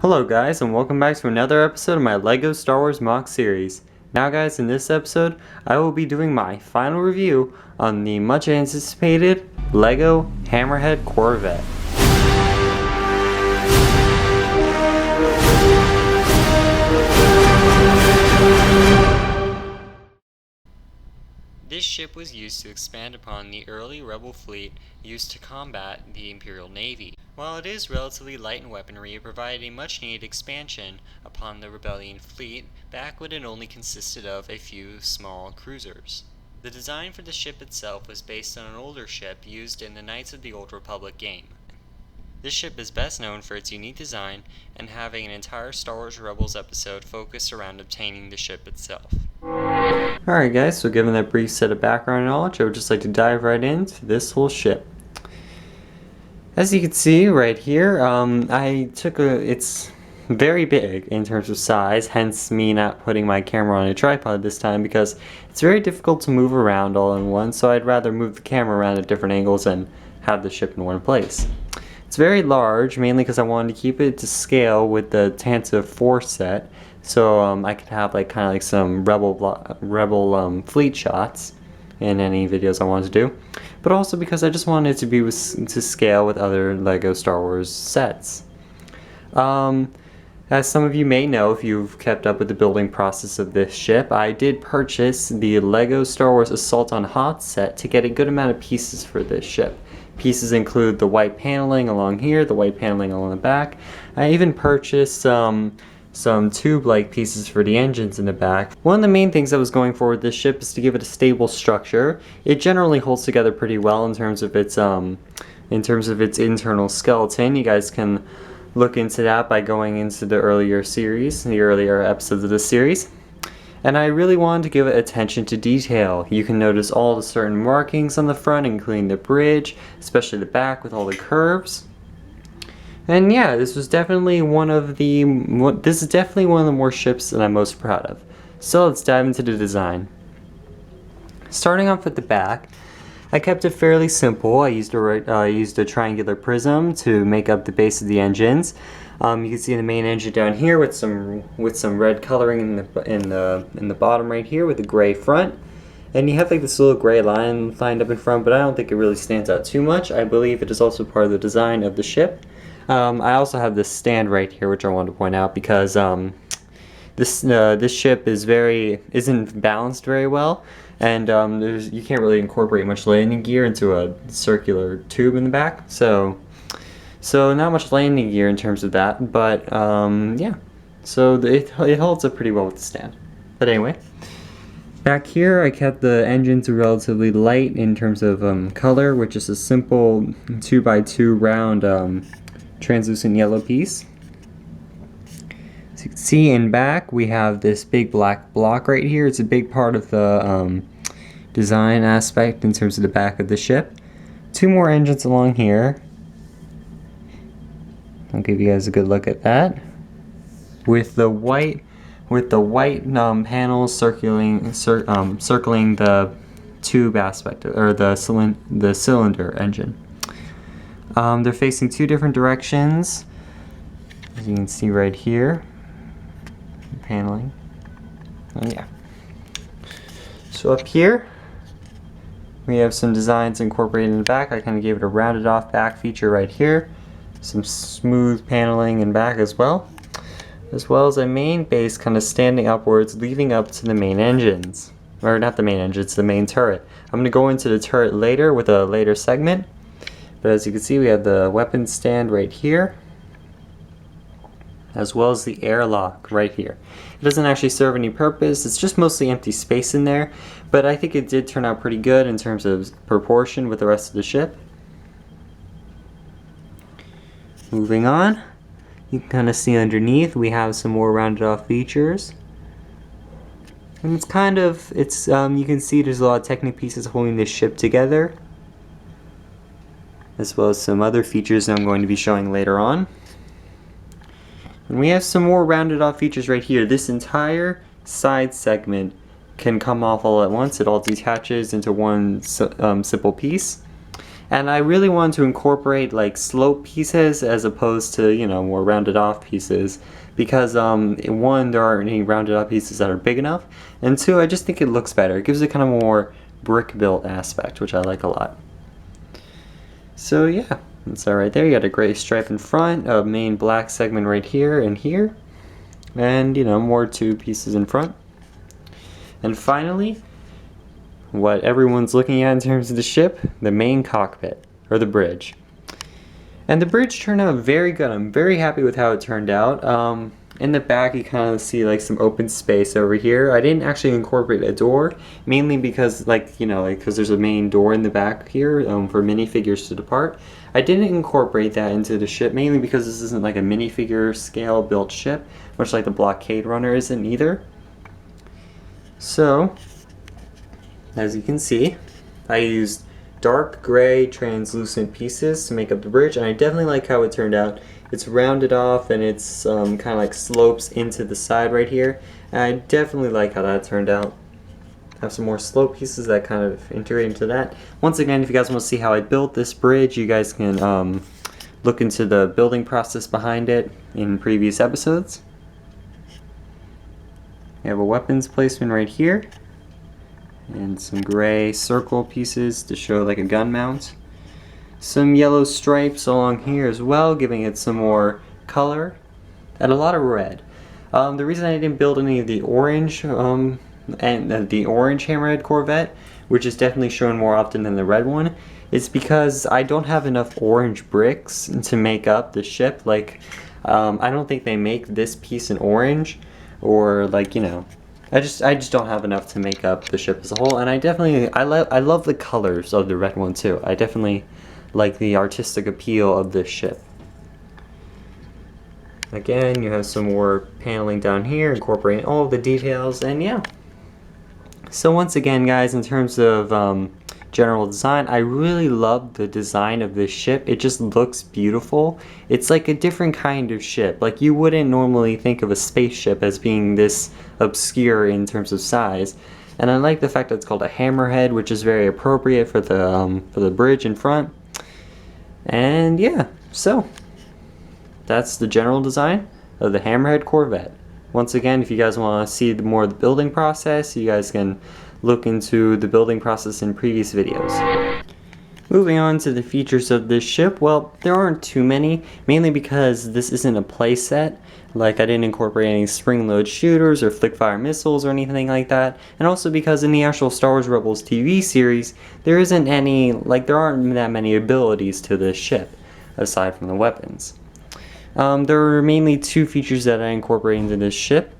Hello guys, and welcome back to another episode of my LEGO Star Wars MOC series. Now guys, in this episode, I will be doing my final review on the much anticipated LEGO Hammerhead Corvette. This ship was used to expand upon the early Rebel fleet used to combat the Imperial Navy. While it is relatively light in weaponry, it provided a much-needed expansion upon the Rebellion fleet back when it only consisted of a few small cruisers. The design for the ship itself was based on an older ship used in the Knights of the Old Republic game. This ship is best known for its unique design and having an entire Star Wars Rebels episode focused around obtaining the ship itself. Alright guys, so given that brief set of background knowledge, I would just like to dive right into this whole ship. As you can see right here, it's very big in terms of size, hence me not putting my camera on a tripod this time because it's very difficult to move around all in one, so I'd rather move the camera around at different angles and have the ship in one place. It's very large, mainly because I wanted to keep it to scale with the Tantive 4 set, so I could have kind of some rebel fleet shots in any videos I wanted to do, but also because I just wanted it to be to scale with other LEGO Star Wars sets. As some of you may know, if you've kept up with the building process of this ship, I did purchase the LEGO Star Wars Assault on Hoth set to get a good amount of pieces for this ship. Pieces include the white paneling along here, the white paneling along the back. I even purchased some tube-like pieces for the engines in the back. One of the main things I was going for with this ship is to give it a stable structure. It generally holds together pretty well in terms of its internal skeleton. You guys can look into that by going into the earlier episodes of this series. And I really wanted to give it attention to detail. You can notice all the certain markings on the front, including the bridge, especially the back with all the curves. And yeah, this is definitely one of the more ships that I'm most proud of. So let's dive into the design. Starting off with the back, I kept it fairly simple. I used a triangular prism to make up the base of the engines. You can see the main engine down here with some red coloring in the bottom right here with a gray front. And you have this little gray line lined up in front, but I don't think it really stands out too much. I believe it is also part of the design of the ship. I also have this stand right here, which I wanted to point out because this ship isn't balanced very well, and you can't really incorporate much landing gear into a circular tube in the back. So not much landing gear in terms of that, but yeah. So it holds up pretty well with the stand. But anyway, back here I kept the engines relatively light in terms of color, which is a simple 2x2 round translucent yellow piece. As you can see in back, we have this big black block right here. It's a big part of the design aspect in terms of the back of the ship. Two more engines along here. I'll give you guys a good look at that. With the white panels circling the tube aspect, or the cylinder engine. They're facing two different directions, as you can see right here. Paneling. Oh yeah. So up here, we have some designs incorporated in the back. I kind of gave it a rounded off back feature right here. Some smooth paneling in back as well as a main base kind of standing upwards, leading up to the main engines. Or not the main engines, the main turret. I'm going to go into the turret later with a later segment. But as you can see, we have the weapons stand right here, as well as the airlock right here. It doesn't actually serve any purpose, it's just mostly empty space in there, but I think it did turn out pretty good in terms of proportion with the rest of the ship. Moving on, you can kind of see underneath we have some more rounded off features. And you can see there's a lot of Technic pieces holding this ship together, as well as some other features that I'm going to be showing later on. And we have some more rounded off features right here. This entire side segment can come off all at once. It all detaches into one simple piece. And I really wanted to incorporate like slope pieces as opposed to, you know, more rounded off pieces, because one, there aren't any rounded off pieces that are big enough, and two, I just think it looks better. It gives it kind of more brick built aspect, which I like a lot. So yeah, that's that right there. You got a gray stripe in front, a main black segment right here and here, and you know, more two pieces in front. And finally, what everyone's looking at in terms of the ship, the main cockpit, or the bridge. And the bridge turned out very good. I'm very happy with how it turned out. In the back you kind of see like some open space over here. I didn't actually incorporate a door, mainly because because there's a main door in the back here for minifigures to depart. I didn't incorporate that into the ship, mainly because this isn't like a minifigure scale built ship, much like the blockade runner isn't either. So, as you can see, I used dark gray translucent pieces to make up the bridge, and I definitely like how it turned out. It's rounded off and it's kind of like slopes into the side right here, and I definitely like how that turned out. Have some more slope pieces that kind of integrate into that. Once again, if you guys want to see how I built this bridge, you guys can look into the building process behind it in previous episodes. We have a weapons placement right here, and some gray circle pieces to show like a gun mount. Some yellow stripes along here as well, giving it some more color, and a lot of red. The reason I didn't build any of the orange and the orange Hammerhead Corvette, which is definitely shown more often than the red one, is because I don't have enough orange bricks to make up the ship. Like, I don't think they make this piece in orange, or like, you know, I just don't have enough to make up the ship as a whole. And I love the colors of the red one too. I definitely like the artistic appeal of this ship. Again, you have some more paneling down here, incorporating all of the details, and yeah. So once again, guys, in terms of general design, I really love the design of this ship. It just looks beautiful. It's like a different kind of ship. Like, you wouldn't normally think of a spaceship as being this obscure in terms of size. And I like the fact that it's called a Hammerhead, which is very appropriate for the bridge in front. And yeah, so that's the general design of the Hammerhead Corvette. Once again, if you guys want to see more of the building process, you guys can look into the building process in previous videos. Moving on to the features of this ship, well, there aren't too many, mainly because this isn't a play set. Like, I didn't incorporate any spring-load shooters or flick-fire missiles or anything like that, and also because in the actual Star Wars Rebels TV series, there aren't that many abilities to this ship, aside from the weapons. There are mainly two features that I incorporate into this ship.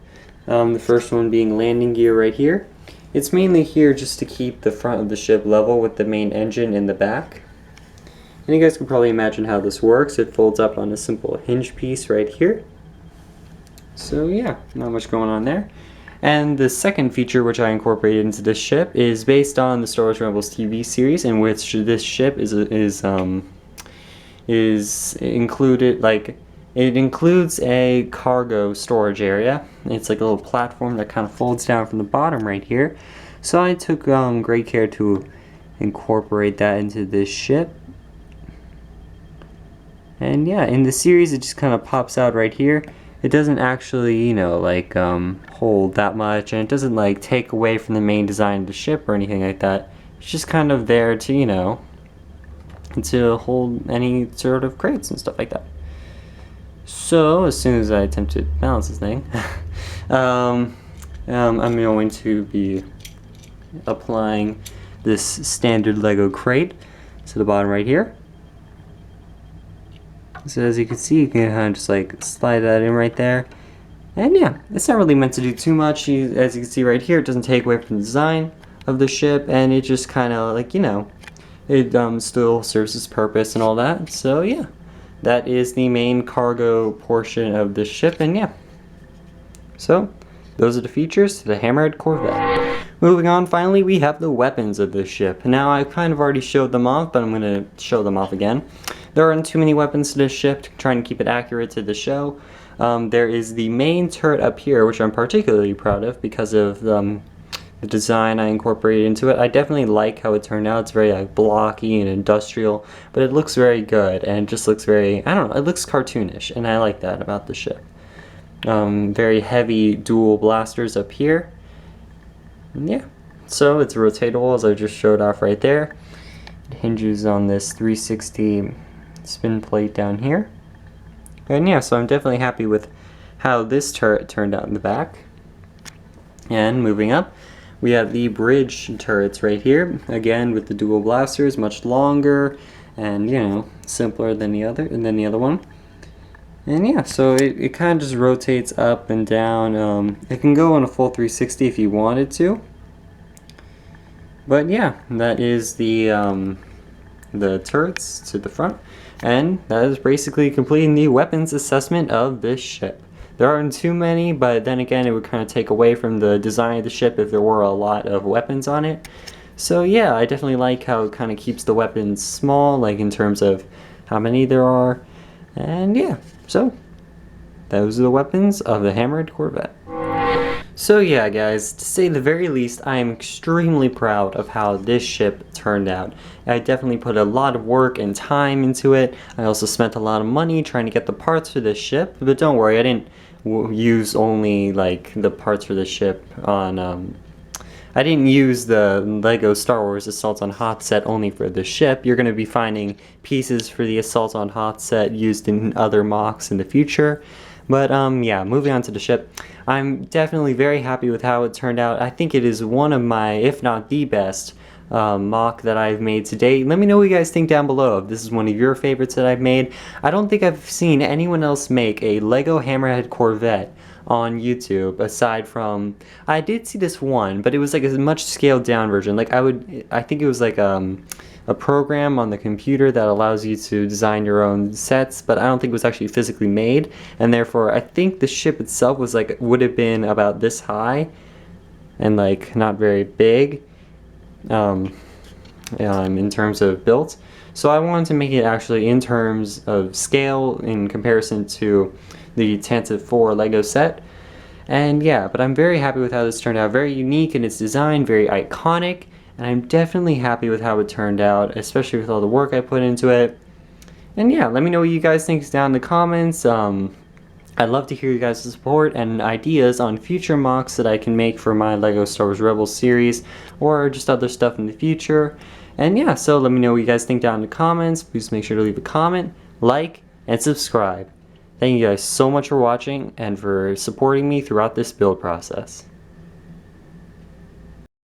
The first one being landing gear right here. It's mainly here just to keep the front of the ship level with the main engine in the back. And you guys can probably imagine how this works. It folds up on a simple hinge piece right here. So yeah, not much going on there. And the second feature which I incorporated into this ship is based on the Star Wars Rebels TV series, in which this ship is included, like, it includes a cargo storage area. It's like a little platform that kind of folds down from the bottom right here. So I took great care to incorporate that into this ship. And yeah, in the series it just kind of pops out right here. It doesn't actually, you know, like hold that much, and it doesn't like take away from the main design of the ship or anything like that. It's just kind of there to, you know, to hold any sort of crates and stuff like that. So as soon as I attempt to balance this thing, I'm going to be applying this standard Lego crate to the bottom right here. So as you can see, you can kind of just like slide that in right there. And yeah, it's not really meant to do too much. As you can see right here, it doesn't take away from the design of the ship, and it just kind of, like, you know, it still serves its purpose and all that. So yeah, that is the main cargo portion of the ship, and yeah. So those are the features to the Hammerhead Corvette. Moving on, finally, we have the weapons of this ship. Now, I kind of already showed them off, but I'm going to show them off again. There aren't too many weapons to this ship, trying to keep it accurate to the show. There is the main turret up here, which I'm particularly proud of because of the design I incorporated into it. I definitely like how it turned out. It's very like blocky and industrial, but it looks very good and it just looks very, I don't know, it looks cartoonish, and I like that about the ship. Very heavy dual blasters up here. And yeah, so it's rotatable as I just showed off right there. It hinges on this 360 spin plate down here. And yeah, so I'm definitely happy with how this turret turned out in the back. And moving up, we have the bridge turrets right here, again with the dual blasters, much longer and, you know, simpler than the other one. And yeah, so it kind of just rotates up and down. It can go on a full 360 if you wanted to. But yeah, that is the turrets to the front. And that is basically completing the weapons assessment of this ship. There aren't too many, but then again, it would kind of take away from the design of the ship if there were a lot of weapons on it. So yeah, I definitely like how it kind of keeps the weapons small, like in terms of how many there are. And yeah, so those are the weapons of the Hammerhead Corvette. So yeah guys, to say the very least, I am extremely proud of how this ship turned out. I definitely put a lot of work and time into it. I also spent a lot of money trying to get the parts for this ship, but don't worry, I didn't use only like the parts for the ship on I didn't use the Lego Star Wars Assault on Hoth set only for the ship. You're going to be finding pieces for the Assault on Hoth set used in other mocks in the future. But yeah, moving on to the ship, I'm definitely very happy with how it turned out. I think it is one of my, if not the best, mock that I've made to date. Let me know what you guys think down below if this is one of your favorites that I've made. I don't think I've seen anyone else make a Lego Hammerhead Corvette on YouTube aside from, I did see this one, but it was like a much scaled down version. Like I think it was like a program on the computer that allows you to design your own sets, but I don't think it was actually physically made, and therefore I think the ship itself was like, would have been about this high and like not very big in terms of built. So I wanted to make it actually in terms of scale in comparison to the Tantive 4 Lego set. And yeah, but I'm very happy with how this turned out. Very unique in its design, very iconic, and I'm definitely happy with how it turned out, especially with all the work I put into it. And yeah, let me know what you guys think down in the comments. I'd love to hear you guys' support and ideas on future mocks that I can make for my Lego Star Wars Rebels series, or just other stuff in the future. And yeah, so let me know what you guys think down in the comments. Please make sure to leave a comment, like, and subscribe. Thank you guys so much for watching and for supporting me throughout this build process.